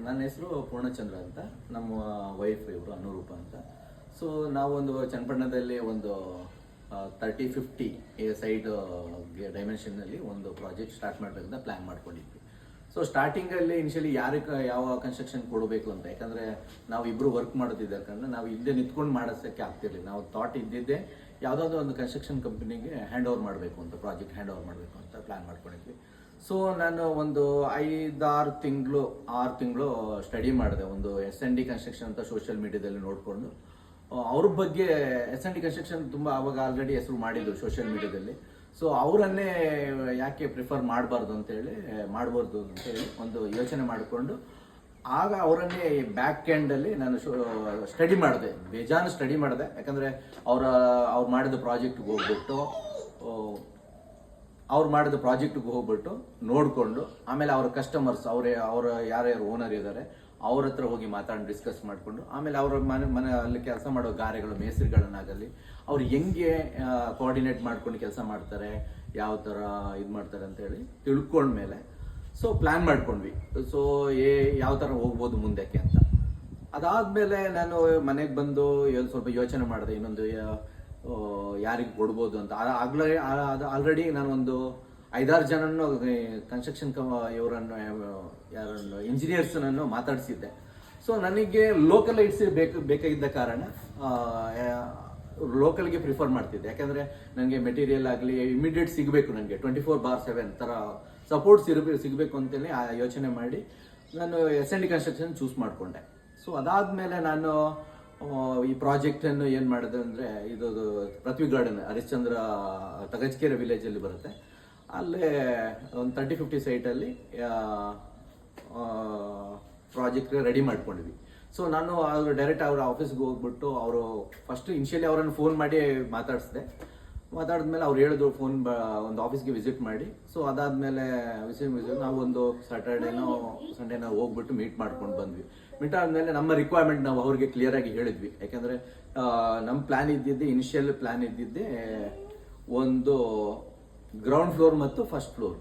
ನನ್ನ ಹೆಸರು ಪೂರ್ಣಚಂದ್ರ ಅಂತ, ನಮ್ಮ ವೈಫ್ ಇವರು ಅನುರೂಪ ಅಂತ. ಸೊ ನಾವೊಂದು ಚನ್ನಪಟ್ಟಣದಲ್ಲಿ ಒಂದು 30-50 ಸೈಡ್ ಡೈಮೆನ್ಷನ್ನಲ್ಲಿ ಒಂದು ಪ್ರಾಜೆಕ್ಟ್ ಸ್ಟಾರ್ಟ್ ಮಾಡಬೇಕಂತ ಪ್ಲ್ಯಾನ್ ಮಾಡ್ಕೊಂಡಿದ್ವಿ. ಸೊ ಸ್ಟಾರ್ಟಿಂಗಲ್ಲಿ ಇನಿಷಿಯಲಿ ಯಾವ ಕನ್ಸ್ಟ್ರಕ್ಷನ್ ಕೊಡಬೇಕು ಅಂತ, ಯಾಕಂದರೆ ನಾವು ಇಬ್ಬರು ವರ್ಕ್ ಮಾಡೋದಿದ್ದ ಕಾರಣ ನಾವು ಇಲ್ಲದೆ ನಿಂತ್ಕೊಂಡು ಮಾಡಿಸೋಕ್ಕೆ ಆಗ್ತಿರ್ಲಿಲ್ಲ. ನಾವು ಥಾಟ್ ಇದ್ದಿದ್ದೆ ಯಾವುದಾದ್ರೂ ಒಂದು ಕನ್ಸ್ಟ್ರಕ್ಷನ್ ಕಂಪ್ನಿಗೆ ಹ್ಯಾಂಡ್ ಓವರ್ ಮಾಡಬೇಕು ಅಂತ, ಪ್ರಾಜೆಕ್ಟ್ ಹ್ಯಾಂಡ್ ಓವರ್ ಮಾಡಬೇಕು ಅಂತ ಪ್ಲ್ಯಾನ್ ಮಾಡ್ಕೊಂಡಿದ್ವಿ. ಸೊ ನಾನು ಒಂದು 5-6 ತಿಂಗಳು ಸ್ಟಡಿ ಮಾಡಿದೆ. ಒಂದು SND ಕನ್ಸ್ಟ್ರಕ್ಷನ್ ಅಂತ ಸೋಷಿಯಲ್ ಮೀಡಿಯಾದಲ್ಲಿ ನೋಡಿಕೊಂಡು ಅವ್ರ ಬಗ್ಗೆ SND ಕನ್ಸ್ಟ್ರಕ್ಷನ್ ತುಂಬ ಅವಾಗ ಆಲ್ರೆಡಿ ಹೆಸರು ಮಾಡಿದ್ರು ಸೋಷಿಯಲ್ ಮೀಡಿಯಾದಲ್ಲಿ. ಸೊ ಅವರನ್ನೇ ಯಾಕೆ ಪ್ರಿಫರ್ ಮಾಡಬಾರ್ದು ಅಂತೇಳಿ ಒಂದು ಯೋಚನೆ ಮಾಡಿಕೊಂಡು ಆಗ ಅವರನ್ನೇ ಬ್ಯಾಕ್ ಎಂಡಲ್ಲಿ ನಾನು ಸ್ಟಡಿ ಮಾಡಿದೆ, ಬೇಜಾನು ಸ್ಟಡಿ ಮಾಡಿದೆ. ಯಾಕಂದರೆ ಅವ್ರು ಮಾಡಿದ ಪ್ರಾಜೆಕ್ಟ್ಗೆ ಹೋಗ್ಬಿಟ್ಟು ನೋಡಿಕೊಂಡು ಆಮೇಲೆ ಅವ್ರ ಕಸ್ಟಮರ್ಸ್ ಅವ್ರ ಯಾರ್ಯಾರು ಓನರ್ ಇದ್ದಾರೆ ಅವ್ರ ಹತ್ರ ಹೋಗಿ ಮಾತಾಡಿ ಡಿಸ್ಕಸ್ ಮಾಡಿಕೊಂಡು ಆಮೇಲೆ ಅವ್ರ ಮನೆ ಅಲ್ಲಿ ಕೆಲಸ ಮಾಡೋ ಗಾರೆಗಳು ಮೇಸ್ತ್ರಿಗಳನ್ನಾಗಲಿ ಅವ್ರು ಹೆಂಗೆ ಕೋಆರ್ಡಿನೇಟ್ ಮಾಡ್ಕೊಂಡು ಕೆಲಸ ಮಾಡ್ತಾರೆ, ಯಾವ ಥರ ಇದು ಮಾಡ್ತಾರೆ ಅಂತೇಳಿ ತಿಳ್ಕೊಂಡ್ಮೇಲೆ ಸೊ ಪ್ಲ್ಯಾನ್ ಮಾಡ್ಕೊಂಡ್ವಿ. ಸೊ ಯಾವ ಥರ ಹೋಗ್ಬೋದು ಮುಂದಕ್ಕೆ ಅಂತ. ಅದಾದಮೇಲೆ ನಾನು ಮನೆಗೆ ಬಂದು ಸ್ವಲ್ಪ ಯೋಚನೆ ಮಾಡಿದೆ, ಇನ್ನೊಂದು ಯಾರಿಗೆ ಕೊಡ್ಬೋದು ಅಂತ. ಆಲ್ರೆಡಿ ನಾನು ಒಂದು 5-6 ಜನನ್ನು ಕನ್ಸ್ಟ್ರಕ್ಷನ್ ಯಾರನ್ನು ಇಂಜಿನಿಯರ್ಸ್ನನ್ನು ಮಾತಾಡಿಸಿದ್ದೆ. ಸೊ ನನಗೆ ಲೋಕಲ್ ಐಟ್ಸ್ ಬೇಕಾಗಿದ್ದ ಕಾರಣ ಲೋಕಲ್ಗೆ ಪ್ರಿಫರ್ ಮಾಡ್ತಿದ್ದೆ. ಯಾಕಂದರೆ ನನಗೆ ಮೆಟೀರಿಯಲ್ ಆಗಲಿ ಇಮಿಡಿಯೇಟ್ ಸಿಗಬೇಕು, ನನಗೆ 24/7 ಥರ ಸಪೋರ್ಟ್ ಸಿಗಬೇಕು ಅಂತೇಳಿ ಆ ಯೋಚನೆ ಮಾಡಿ ನಾನು SND ಕನ್ಸ್ಟ್ರಕ್ಷನ್ ಚೂಸ್ ಮಾಡಿಕೊಂಡೆ. ಸೊ ಅದಾದಮೇಲೆ ನಾನು ಈ ಪ್ರಾಜೆಕ್ಟನ್ನು ಏನು ಮಾಡಿದೆ ಅಂದರೆ, ಇದು ಪೃಥ್ವಿ ಗಾರ್ಡನ್ ಹರಿಶ್ಚಂದ್ರ ತಗಜ್ಕೆರೆ ವಿಲೇಜಲ್ಲಿ ಬರುತ್ತೆ. ಅಲ್ಲೇ ಒಂದು 30-50 ಸೈಟಲ್ಲಿ ಪ್ರಾಜೆಕ್ಟ್ ರೆಡಿ ಮಾಡ್ಕೊಂಡಿದ್ವಿ. ಸೊ ನಾನು ಡೈರೆಕ್ಟ್ ಅವ್ರ ಆಫೀಸ್ಗೆ ಹೋಗ್ಬಿಟ್ಟು ಫಸ್ಟ್ ಇನಿಷಿಯಲಿ ಅವರನ್ನು ಫೋನ್ ಮಾಡಿ ಮಾತಾಡಿದ್ಮೇಲೆ ಅವ್ರು ಹೇಳಿದ್ರು ಒಂದು ಆಫೀಸ್ಗೆ ವಿಸಿಟ್ ಮಾಡಿ. ಸೊ ಅದಾದಮೇಲೆ ನಾವು ಒಂದು ಸ್ಯಾಟರ್ಡೇನೋ ಸಂಡೇನೋ ಹೋಗ್ಬಿಟ್ಟು ಮೀಟ್ ಮಾಡ್ಕೊಂಡು ಬಂದ್ವಿ. ಮೀಟ್ ಆದಮೇಲೆ ನಮ್ಮ ರಿಕ್ವೈರ್ಮೆಂಟ್ ನಾವು ಅವ್ರಿಗೆ ಕ್ಲಿಯರಾಗಿ ಹೇಳಿದ್ವಿ. ಯಾಕೆಂದರೆ ನಮ್ಮ ಇನಿಷಿಯಲ್ ಪ್ಲ್ಯಾನ್ ಇದ್ದಿದ್ದೆ ಒಂದು ಗ್ರೌಂಡ್ ಫ್ಲೋರ್ ಮತ್ತು ಫಸ್ಟ್ ಫ್ಲೋರ್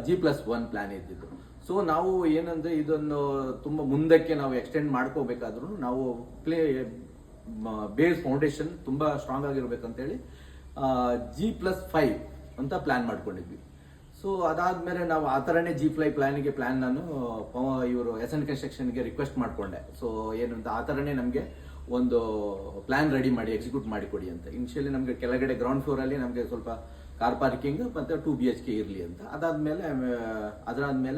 G+1 ಪ್ಲ್ಯಾನ್ ಇದ್ದಿದ್ದು. ಸೊ ನಾವು ಏನಂದರೆ ಇದನ್ನು ತುಂಬ ಮುಂದಕ್ಕೆ ನಾವು ಎಕ್ಸ್ಟೆಂಡ್ ಮಾಡ್ಕೋಬೇಕಾದ್ರೂ ನಾವು ಬೇಸ್ ಫೌಂಡೇಶನ್ ತುಂಬ ಸ್ಟ್ರಾಂಗ್ ಆಗಿರ್ಬೇಕಂತೇಳಿ G+5 ಅಂತ ಪ್ಲ್ಯಾನ್ ಮಾಡ್ಕೊಂಡಿದ್ವಿ. ಸೊ ಅದಾದಮೇಲೆ ನಾವು ಆ ಥರನೇ ಪ್ಲ್ಯಾನ್ ನಾನು ಇವರು SND ಕನ್ಸ್ಟ್ರಕ್ಷನ್ಗೆ ರಿಕ್ವೆಸ್ಟ್ ಮಾಡಿಕೊಂಡೆ. ಸೊ ಏನಂತ ಆ ಥರನೇ ನಮಗೆ ಒಂದು ಪ್ಲ್ಯಾನ್ ರೆಡಿ ಮಾಡಿ ಎಕ್ಸಿಕ್ಯೂಟ್ ಮಾಡಿಕೊಡಿ ಅಂತ. ಇನಿಷಿಯಲಿ ನಮಗೆ ಕೆಳಗಡೆ ಗ್ರೌಂಡ್ ಫ್ಲೋರಲ್ಲಿ ನಮಗೆ ಸ್ವಲ್ಪ ಕಾರ್ ಪಾರ್ಕಿಂಗ್ ಮತ್ತು 2 BHK ಇರಲಿ ಅಂತ. ಅದಾದಮೇಲೆ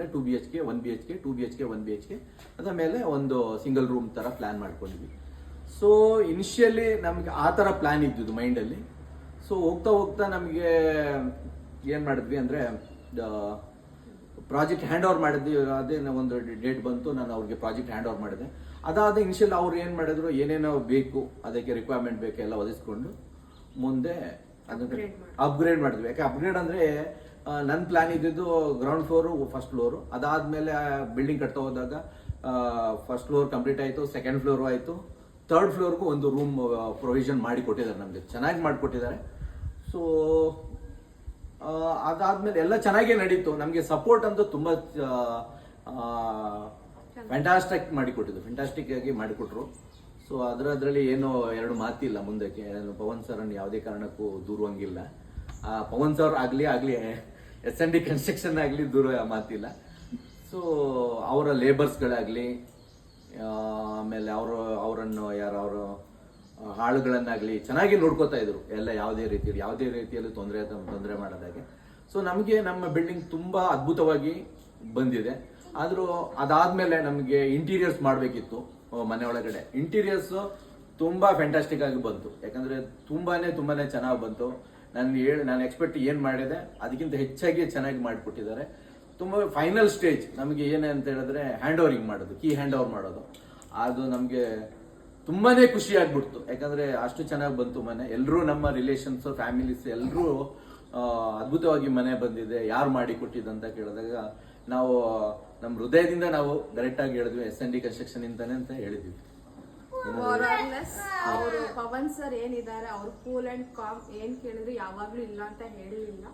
2 BHK 1 BHK 2 BHK 1 BHK ಅದಾದಮೇಲೆ ಒಂದು ಸಿಂಗಲ್ ರೂಮ್ ಥರ ಪ್ಲ್ಯಾನ್ ಮಾಡ್ಕೊಂಡಿದ್ವಿ. ಸೊ ಇನಿಷಿಯಲಿ ನಮಗೆ ಆ ಥರ ಪ್ಲ್ಯಾನ್ ಇದ್ದಿದ್ದು ಮೈಂಡಲ್ಲಿ. ಸೊ ಹೋಗ್ತಾ ನಮಗೆ ಏನು ಮಾಡಿದ್ವಿ ಅಂದರೆ, ಪ್ರಾಜೆಕ್ಟ್ ಹ್ಯಾಂಡ್ ಓವರ್ ಮಾಡಿದ್ವಿ. ಅದೇ ಒಂದು ಡೇಟ್ ಬಂತು, ನಾನು ಅವ್ರಿಗೆ ಪ್ರಾಜೆಕ್ಟ್ ಹ್ಯಾಂಡ್ ಓವರ್ ಮಾಡಿದೆ. ಅದಾದ ಇನಿಷಿಯಲ್ ಅವ್ರು ಏನು ಮಾಡಿದ್ರು, ಏನೇನೋ ಬೇಕು ಅದಕ್ಕೆ ರಿಕ್ವೈರ್ಮೆಂಟ್ ಬೇಕು ಎಲ್ಲ ಒದಗಿಸ್ಕೊಂಡು ಮುಂದೆ ಅದಕ್ಕೆ ಅಪ್ಗ್ರೇಡ್ ಮಾಡಿದ್ವಿ. ಯಾಕೆ ಅಪ್ಗ್ರೇಡ್ ಅಂದರೆ ನನ್ನ ಪ್ಲ್ಯಾನ್ ಇದ್ದಿದ್ದು ಗ್ರೌಂಡ್ ಫ್ಲೋರು ಫಸ್ಟ್ ಫ್ಲೋರು. ಅದಾದಮೇಲೆ ಬಿಲ್ಡಿಂಗ್ ಕಟ್ತಾ ಹೋದಾಗ ಫಸ್ಟ್ ಫ್ಲೋರ್ ಕಂಪ್ಲೀಟ್ ಆಯಿತು, ಸೆಕೆಂಡ್ ಫ್ಲೋರು ಆಯಿತು, ಥರ್ಡ್ ಫ್ಲೋರ್ಗೂ ಒಂದು ರೂಮ್ ಪ್ರೊವಿಷನ್ ಮಾಡಿ ಕೊಟ್ಟಿದ್ದಾರೆ, ನಮಗೆ ಚೆನ್ನಾಗಿ ಮಾಡಿಕೊಟ್ಟಿದ್ದಾರೆ. ಸೊ ಅದಾದಮೇಲೆ ಎಲ್ಲ ಚೆನ್ನಾಗೇ ನಡೀತು. ನಮಗೆ ಸಪೋರ್ಟ್ ಅಂತೂ ತುಂಬ ಫ್ಯಾಂಟಾಸ್ಟಿಕ್ ಆಗಿ ಮಾಡಿಕೊಟ್ರು. ಸೊ ಅದರಲ್ಲಿ ಏನೋ ಎರಡು ಮಾತಿಲ್ಲ ಮುಂದಕ್ಕೆ. ಪವನ್ ಸರ್ನ್ನು ಯಾವುದೇ ಕಾರಣಕ್ಕೂ ದೂರುವಂಗಿಲ್ಲ. ಪವನ್ ಸರ್ ಆಗಲಿ SND ಕನ್ಸ್ಟ್ರಕ್ಷನ್ ಆಗಲಿ ದೂರ ಮಾತಿಲ್ಲ. ಸೊ ಅವರ ಲೇಬರ್ಸ್ಗಳಾಗಲಿ, ಆಮೇಲೆ ಅವರನ್ನು ಅವರು ಹಾಳುಗಳನ್ನಾಗಲಿ ಚೆನ್ನಾಗಿ ನೋಡ್ಕೋತಾ ಇದ್ರು. ಎಲ್ಲ ಯಾವುದೇ ರೀತಿಯಲ್ಲಿ ತೊಂದರೆ ಮಾಡೋದಾಗೆ. ಸೊ ನಮಗೆ ನಮ್ಮ ಬಿಲ್ಡಿಂಗ್ ತುಂಬ ಅದ್ಭುತವಾಗಿ ಬಂದಿದೆ. ಆದರೂ ಅದಾದಮೇಲೆ ನಮಗೆ ಇಂಟೀರಿಯರ್ಸ್ ಮಾಡಬೇಕಿತ್ತು. ಮನೆ ಒಳಗಡೆ ಇಂಟೀರಿಯರ್ಸ್ ತುಂಬ ಫ್ಯಾಂಟಾಸ್ಟಿಕ್ ಆಗಿ ಬಂತು. ಯಾಕಂದರೆ ತುಂಬಾ ಚೆನ್ನಾಗಿ ಬಂತು. ನಾನು ಎಕ್ಸ್ಪೆಕ್ಟ್ ಏನು ಮಾಡಿದೆ ಅದಕ್ಕಿಂತ ಹೆಚ್ಚಾಗಿ ಚೆನ್ನಾಗಿ ಮಾಡಿಕೊಟ್ಟಿದ್ದಾರೆ. ತುಂಬ ಫೈನಲ್ ಸ್ಟೇಜ್ ನಮಗೆ ಏನೇ ಅಂತ ಹೇಳಿದ್ರೆ ಕೀ ಹ್ಯಾಂಡ್ ಓವರ್ ಮಾಡೋದು. ಅದು ನಮಗೆ ತುಂಬಾ ಖುಷಿ ಆಗ್ಬಿಡ್ತು. ಯಾಕಂದರೆ ಅಷ್ಟು ಚೆನ್ನಾಗಿ ಬಂತು ಮನೆ. ಎಲ್ಲರೂ ನಮ್ಮ ರಿಲೇಷನ್ಸ್, ಫ್ಯಾಮಿಲೀಸ್ ಎಲ್ಲರೂ ಅದ್ಭುತವಾಗಿ ಮನೆ ಬಂದಿದೆ, ಯಾರು ಮಾಡಿ ಕೊಟ್ಟಿದ್ದಂತ ಕೇಳಿದಾಗ ನಾವು ನಮ್ಮ ಹೃದಯದಿಂದ ನಾವು ಡೈರೆಕ್ಟಾಗಿ ಹೇಳಿದ್ವಿ SND ಕನ್ಸ್ಟ್ರಕ್ಷನ್ ಇಂತಾನೆ ಅಂತ ಹೇಳಿದ್ವಿ. ಅವರು ಪವನ್ ಸರ್ ಏನಿದ್ದಾರೆ ಅವ್ರು ಕೂಲ್ ಅಂಡ್ ಕಾಮ್, ಏನ್ ಕೇಳಿದ್ರು ಯಾವಾಗ್ಲೂ ಇಲ್ಲ ಅಂತ ಹೇಳಲಿಲ್ಲ.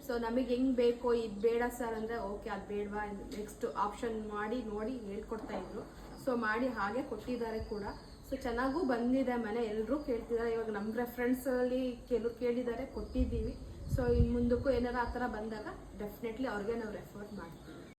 ಸೊ ನಮಗೆ ಹೆಂಗ್ ಬೇಕೋ ಇದ್ ಬೇಡ ಸರ್ ಅಂದ್ರೆ ಓಕೆ ಅದ್ ಬೇಡವಾ ನೆಕ್ಸ್ಟ್ ಆಪ್ಷನ್ ಮಾಡಿ ನೋಡಿ ಹೇಳ್ಕೊಡ್ತಾ ಇದ್ರು. ಸೊ ಮಾಡಿ ಹಾಗೆ ಕೊಟ್ಟಿದ್ದಾರೆ ಕೂಡ. ಸೊ ಚೆನ್ನಾಗೂ ಬಂದಿದೆ ಮನೆ, ಎಲ್ಲರೂ ಕೇಳ್ತಿದ್ದಾರೆ. ಇವಾಗ ನಮ್ಮ ರೆಫರೆನ್ಸ್ ಅಲ್ಲಿ ಕೆಲವ್ರು ಕೇಳಿದ್ದಾರೆ, ಕೊಟ್ಟಿದ್ದೀವಿ. ಸೊ ಇನ್ ಮುಂದಕ್ಕೂ ಏನಾರ ಆ ಥರ ಬಂದಾಗ ಡೆಫಿನೆಟ್ಲಿ ಅವ್ರಿಗೆ ನಾವು ರೆಫರ್ ಮಾಡ್ತೀವಿ.